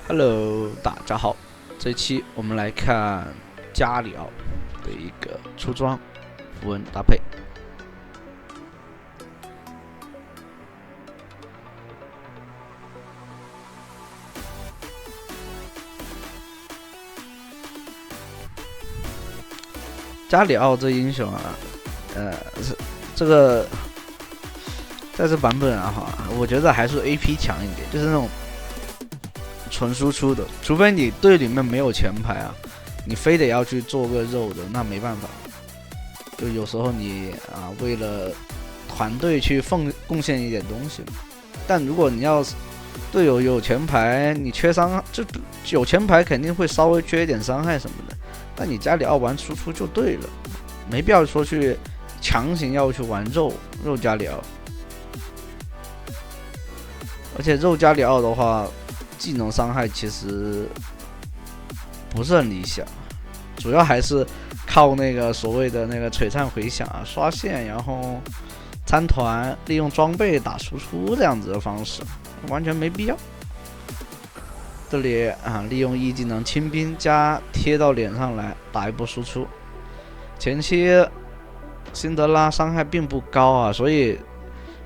Hello，大家好，这期我们来看加里奥的一个出装符文搭配。加里奥这英雄啊，这个在这版本啊，我觉得还是 AP 强一点，就是那种纯输出的，除非你队里面没有前排啊，你非得要去做个肉的，那没办法。就有时候你为了团队去贡献一点东西，但如果你要队友有前排，你缺伤，就有前排肯定会稍微缺一点伤害什么的。但你加里奥玩输出就对了，没必要说去强行要去玩肉加里奥。而且肉加里奥的话，技能伤害其实不是很理想，主要还是靠那个所谓的那个璀璨回响啊、刷线，然后参团，利用装备打输出这样子的方式，完全没必要。这里利用一技能清兵加贴到脸上来打一波输出。前期辛德拉伤害并不高啊，所以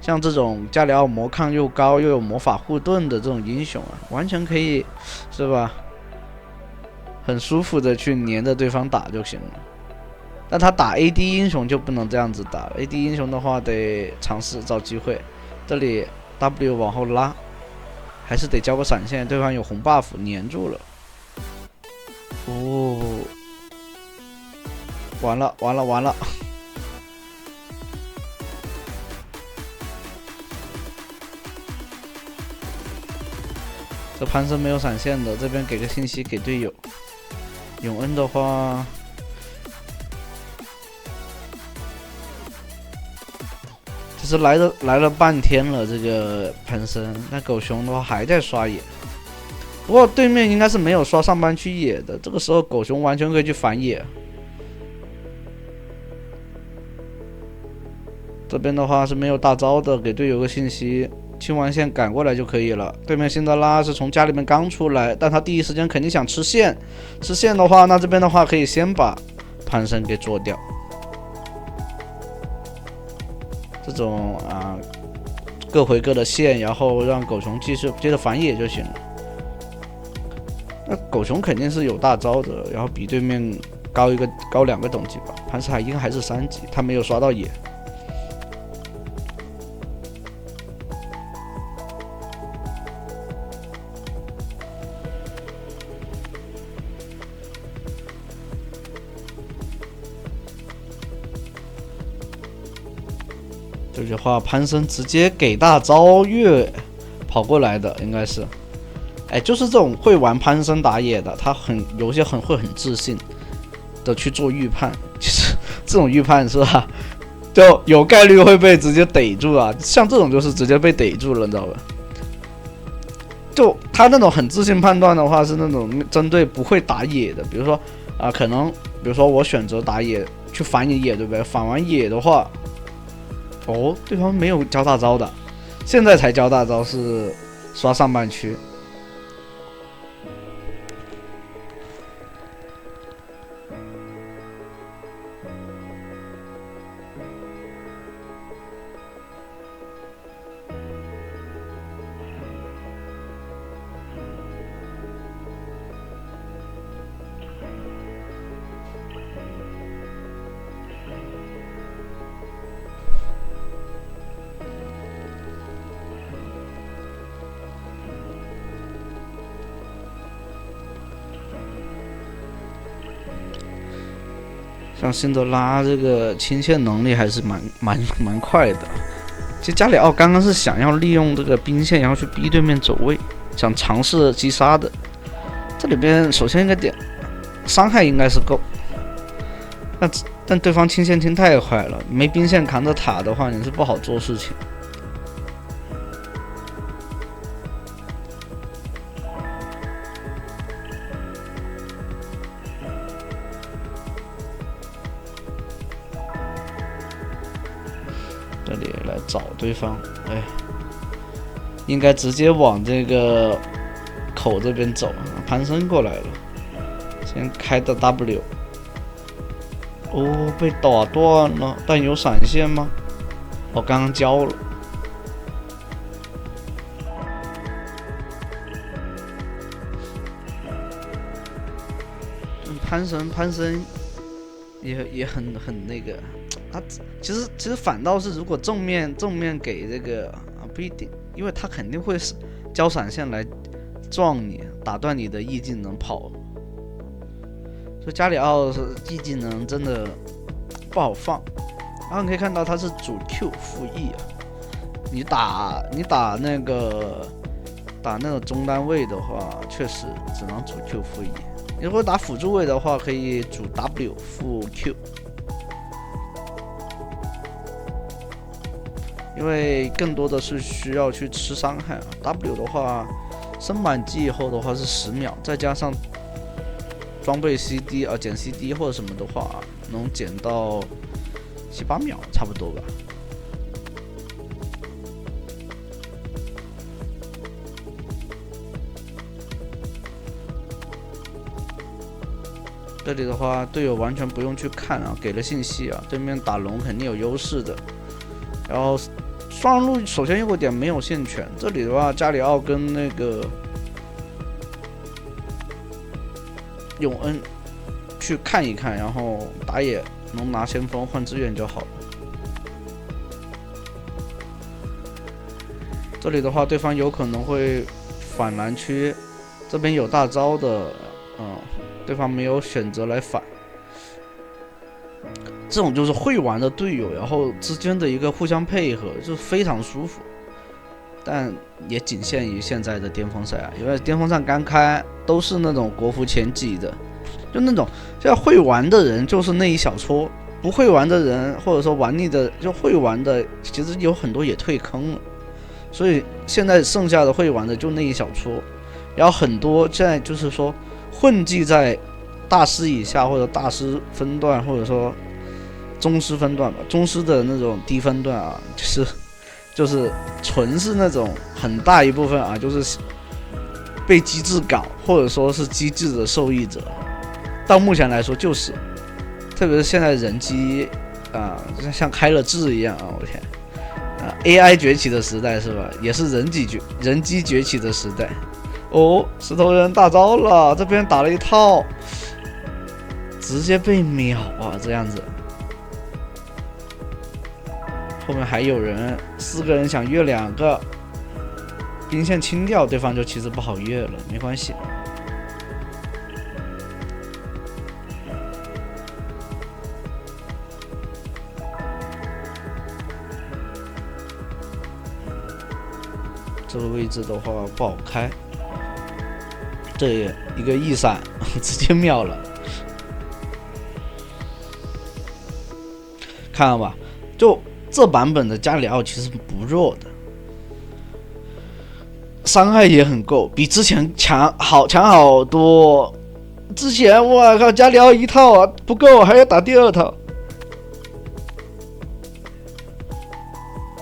像这种加里奥魔抗又高又有魔法护盾的这种英雄啊，完全可以是吧？很舒服的去黏着对方打就行了。但他打 AD 英雄就不能这样子打了 ，AD 英雄的话得尝试找机会。这里 W 往后拉。还是得交个闪现，对方有红 buff 粘住了。完了！这潘森没有闪现的，这边给个信息给队友。永恩的话，其实来了半天了，这个潘森，那狗熊的话还在刷野。不过对面应该是没有刷上半区野的，这个时候狗熊完全可以去反野。这边的话是没有大招的，给队友个信息，清完线赶过来就可以了。对面辛德拉是从家里面刚出来，但他第一时间肯定想吃线，吃线的话，那这边的话可以先把潘森给做掉。这种各回各的线，然后让狗熊接着反野就行了。那狗熊肯定是有大招的，然后比对面高2个等级吧。潘斯海应该还是3级，他没有刷到野。这句话，潘森直接给大招越跑过来的，应该是，就是这种会玩潘森打野的，他有些会很自信的去做预判，其实这种预判是吧，就有概率会被直接逮住啊，像这种就是直接被逮住了，你知道吧？就他那种很自信判断的话，是那种针对不会打野的，比如说可能比如说我选择打野去反你野，对不对？反完野的话。对方没有交大招的，现在才交大招是刷上半区。像辛德拉这个清线能力还是蛮快的。其实加里奥刚刚是想要利用这个兵线，然后去逼对面走位，想尝试击杀的。这里边首先一个点，伤害应该是够，但对方清线清太快了，没兵线扛着塔的话，你是不好做事情。这里来找对方，应该直接往这个口这边走，潘森过来了，先开的 W。哦，被打断了，但有闪现吗？我刚刚交了。潘森也很那个，他其实反倒是如果正面给这个不一定，因为他肯定会交闪现来撞你，打断你的 E 技能跑。所以加里奥是 E 技能真的不好放。然后你可以看到他是主 Q 负 E 啊，你打那个中单位的话，确实只能主 Q 负 E。如果打辅助位的话，可以主 W 负 Q， 因为更多的是需要去吃伤害啊。W 的话，升满级以后的话是10秒，再加上装备 CD 减 CD 或者什么的话，能减到7、8秒差不多吧。这里的话，队友完全不用去看啊，给了信息啊，对面打龙肯定有优势的。然后双人路首先有个点没有线权，这里的话，加里奥跟那个永恩去看一看，然后打野能拿先锋换资源就好了。这里的话，对方有可能会反蓝区，这边有大招的，对方没有选择来反，这种就是会玩的队友，然后之间的一个互相配合，就非常舒服。但也仅限于现在的巅峰赛啊，因为巅峰赛刚开都是那种国服前几的，就那种像会玩的人就是那一小撮，不会玩的人或者说玩腻的，就会玩的其实有很多也退坑了，所以现在剩下的会玩的就那一小撮，然后很多现在就是说混迹在大师以下或者大师分段或者说宗师分段吧，宗师的那种低分段啊，就是纯是那种很大一部分啊，就是被机制搞或者说是机制的受益者。到目前来说就是，特别是现在人机啊，像开了智一样啊，我天啊 ！AI 崛起的时代是吧？也是人机崛起的时代。哦，石头人大招了，这边打了一套，直接被秒啊，这样子。后面还有人，4个人想越2个，兵线清掉，对方就其实不好越了，没关系。这个位置的话不好开，这一个翼闪直接秒了，看到吧？就这版本的加里奥其实不弱的，伤害也很够，比之前强好多。之前我靠，加里奥一套啊不够，还要打第2套。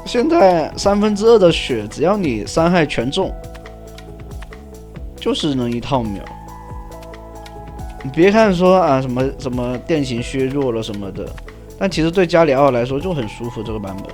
现在2/3的血，只要你伤害全中，就是能1套秒。你别看说啊什么电型削弱了什么的，但其实对加里奥来说就很舒服这个版本。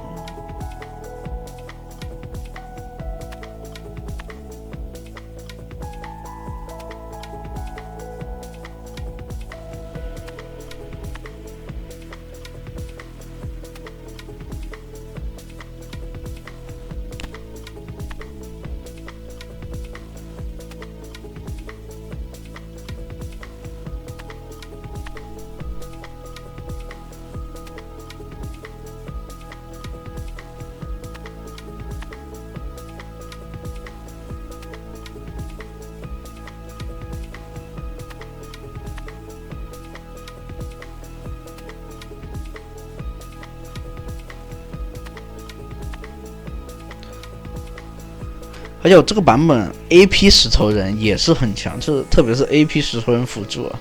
而且这个版本 AP 石头人也是很强，就是特别是 AP 石头人辅助啊，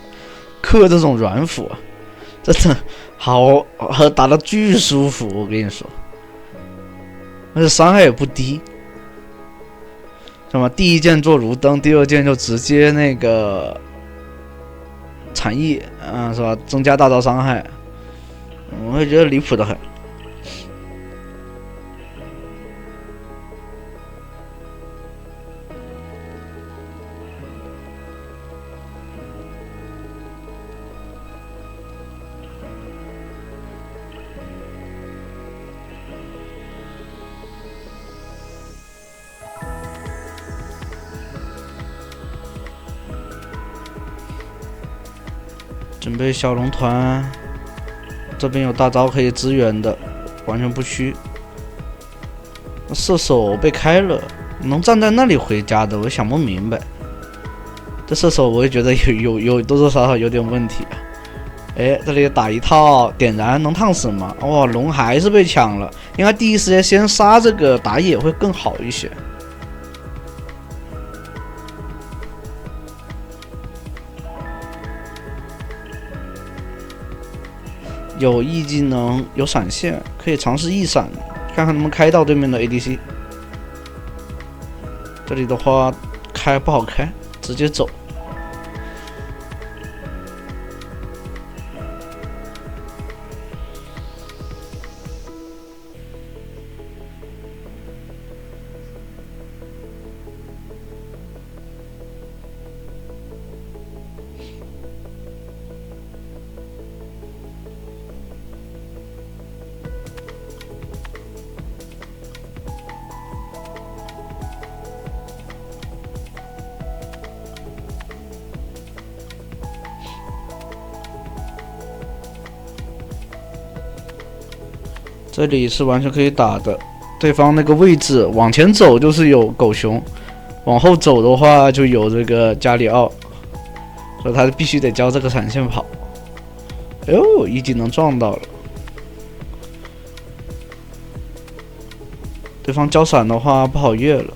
克这种软辅啊，真的好打得巨舒服，我跟你说，而且伤害也不低。什么第一件做如灯，第二件就直接那个残役，是吧？增加大招伤害，我会觉得离谱的很。准备小龙团，这边有大招可以支援的，完全不虚。射手被开了，能站在那里回家的，我想不明白。这射手我也觉得有多多少少有点问题啊。哎，这里打一套点燃能烫死吗？哇，龙还是被抢了，应该第一时间先杀这个打野会更好一些。有 E 技能，有闪现，可以尝试 E 闪，看看能不能开到对面的 ADC。这里的话开不好开，直接走。这里是完全可以打的，对方那个位置往前走就是有狗熊，往后走的话就有这个加里奥，所以他必须得交这个闪现跑。哎呦，一技能撞到了，对方交闪的话不好越了。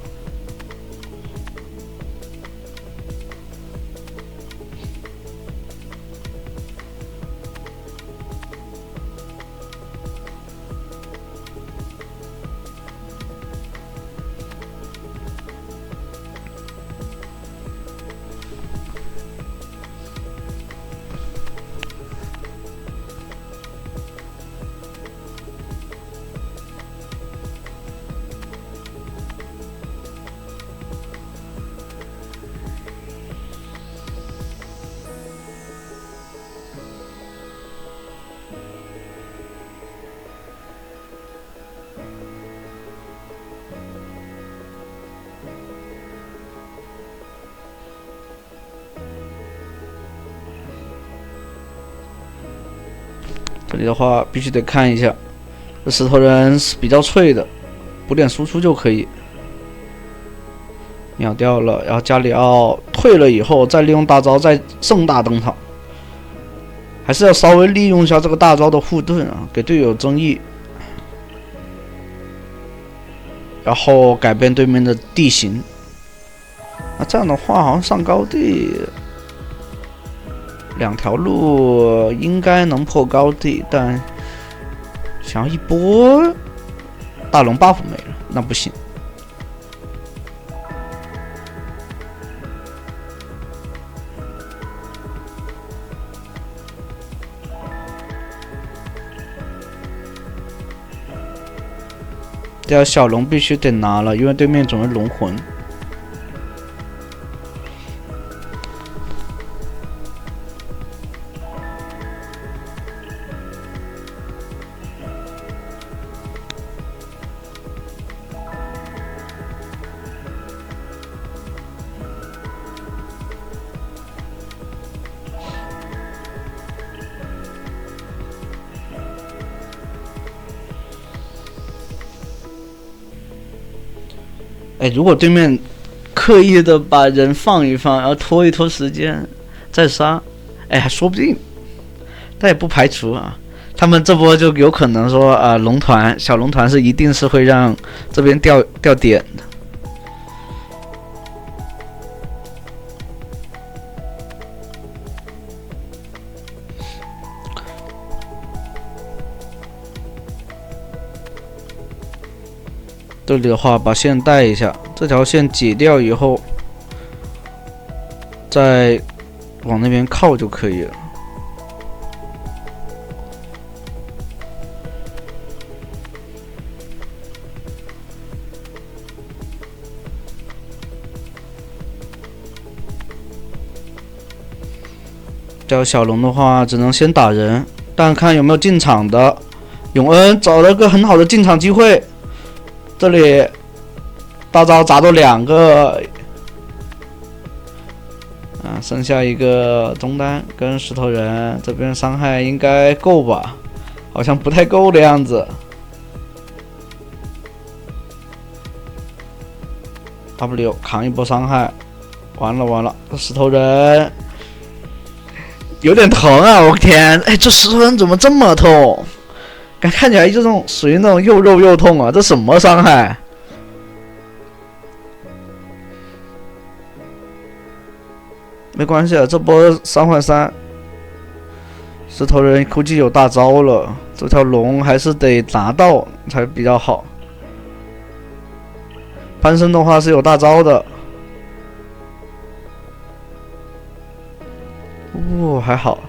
这里的话必须得看一下，这石头人是比较脆的，补点输出就可以。秒掉了，然后加里奥退了以后，再利用大招再盛大登场，还是要稍微利用一下这个大招的护盾啊，给队友增益，然后改变对面的地形。那这样的话，好像上高地两条路应该能破高地，但想要一波大龙 buff 没了，那不行。这条小龙必须得拿了，因为对面准备龙魂。哎，如果对面刻意的把人放一放，然后拖一拖时间再杀，哎，还说不定。但也不排除啊，他们这波就有可能说啊，龙团小龙团是一定是会让这边掉点的。这里的话，把线带一下，这条线解掉以后，再往那边靠就可以了。这条小龙的话，只能先打人，但看有没有进场的。永恩找了个很好的进场机会，这里大招砸到2个，剩下一个中单跟石头人，这边伤害应该够吧？好像不太够的样子。W 扛一波伤害，完了，这石头人有点疼啊！我天，哎，这石头人怎么这么痛？看起来就属于那种又肉又痛啊！这什么伤害？没关系啊，这波3换3，石头人估计有大招了。这条龙还是得拿到才比较好。潘森的话是有大招的。还好。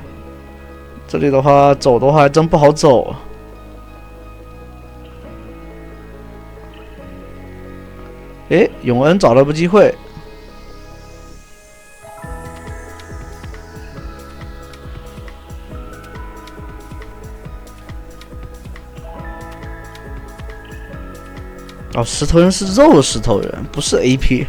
这里的话走的话还真不好走。哎，永恩找了个机会。哦，石头人是肉石头人，不是 AP。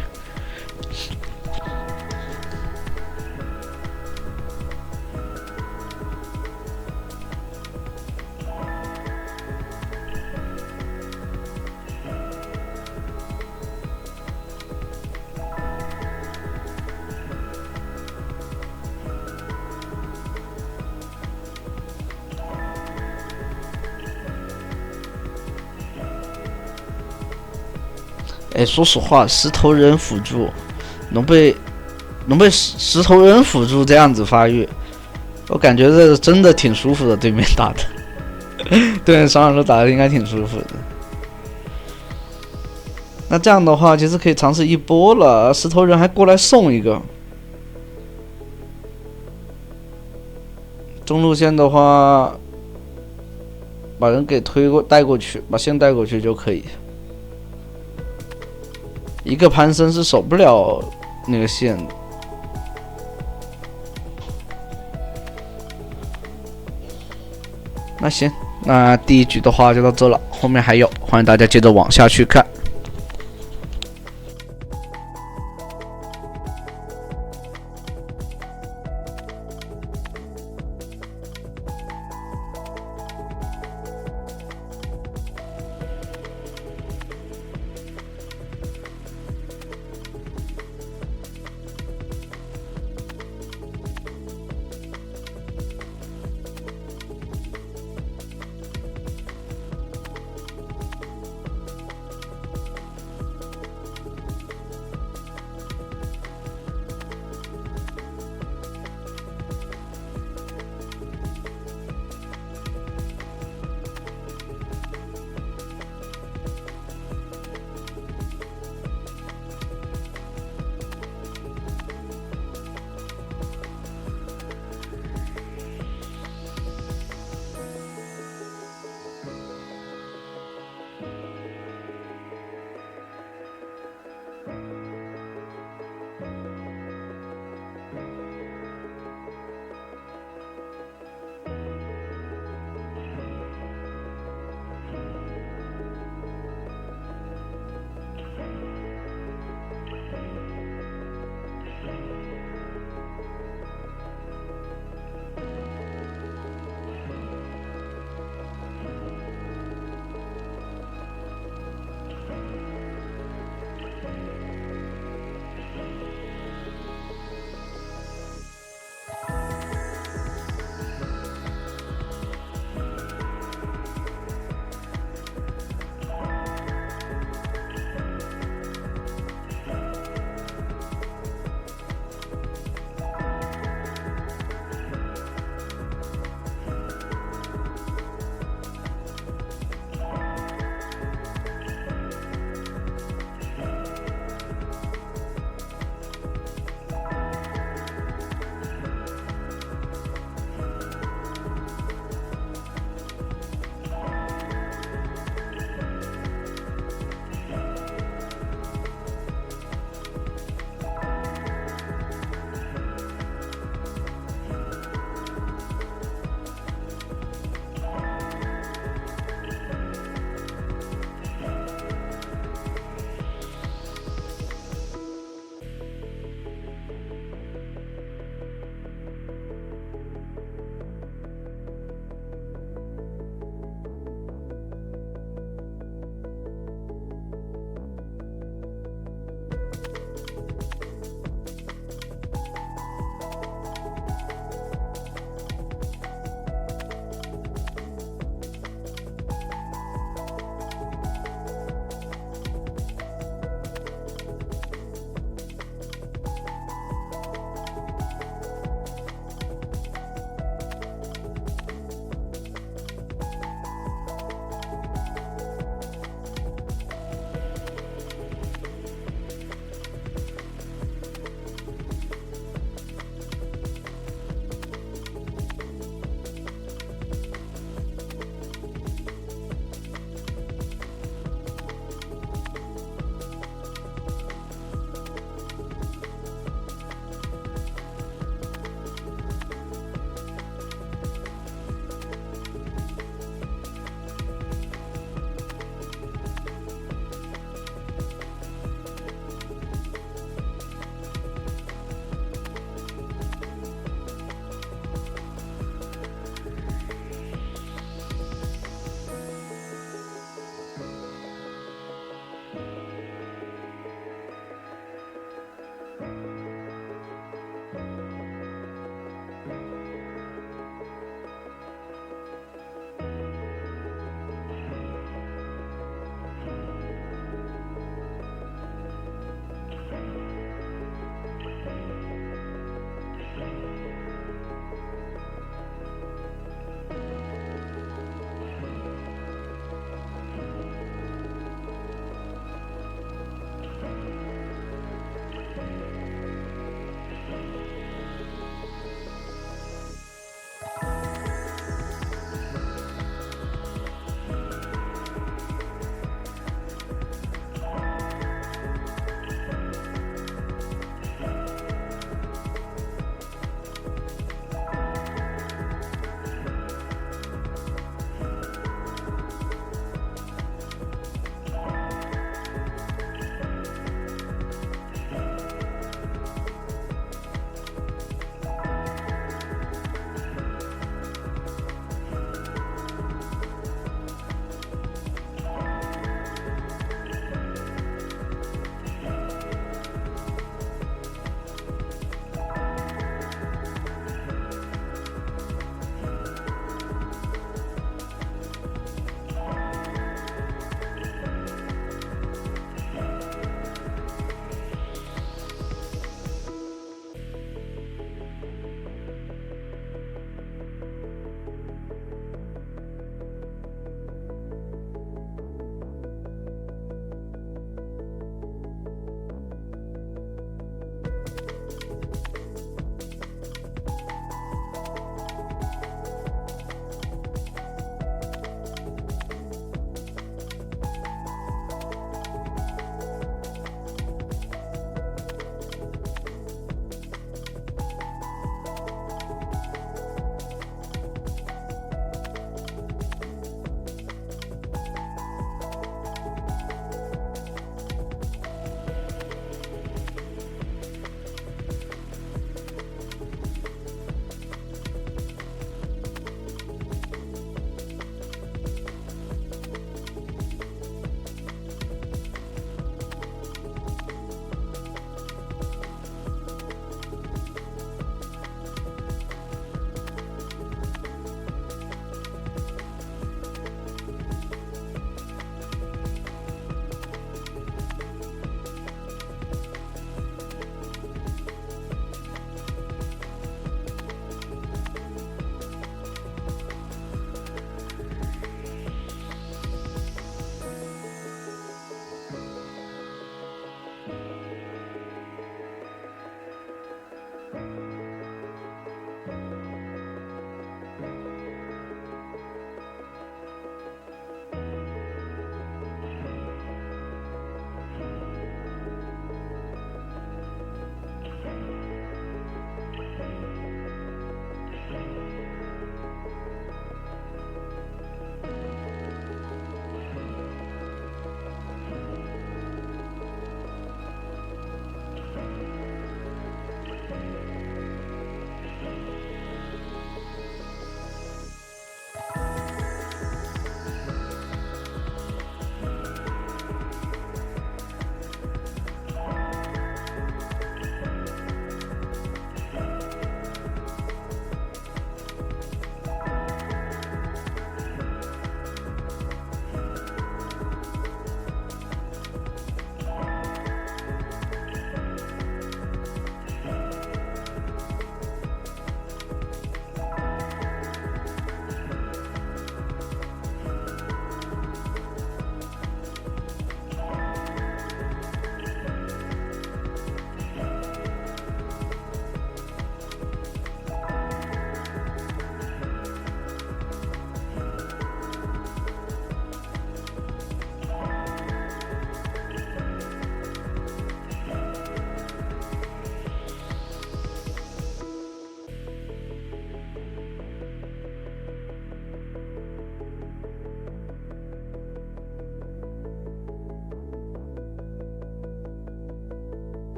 哎，说实话，石头人辅助能被石头人辅助这样子发育，我感觉这真的挺舒服的。对面打的，对面双人都打的应该挺舒服的。那这样的话，其实可以尝试一波了。石头人还过来送一个。中路线的话，把人给带过去，把线带过去就可以。一个潘森是守不了那个线的。那行，那第一局的话就到这了，后面还有，欢迎大家接着往下去看。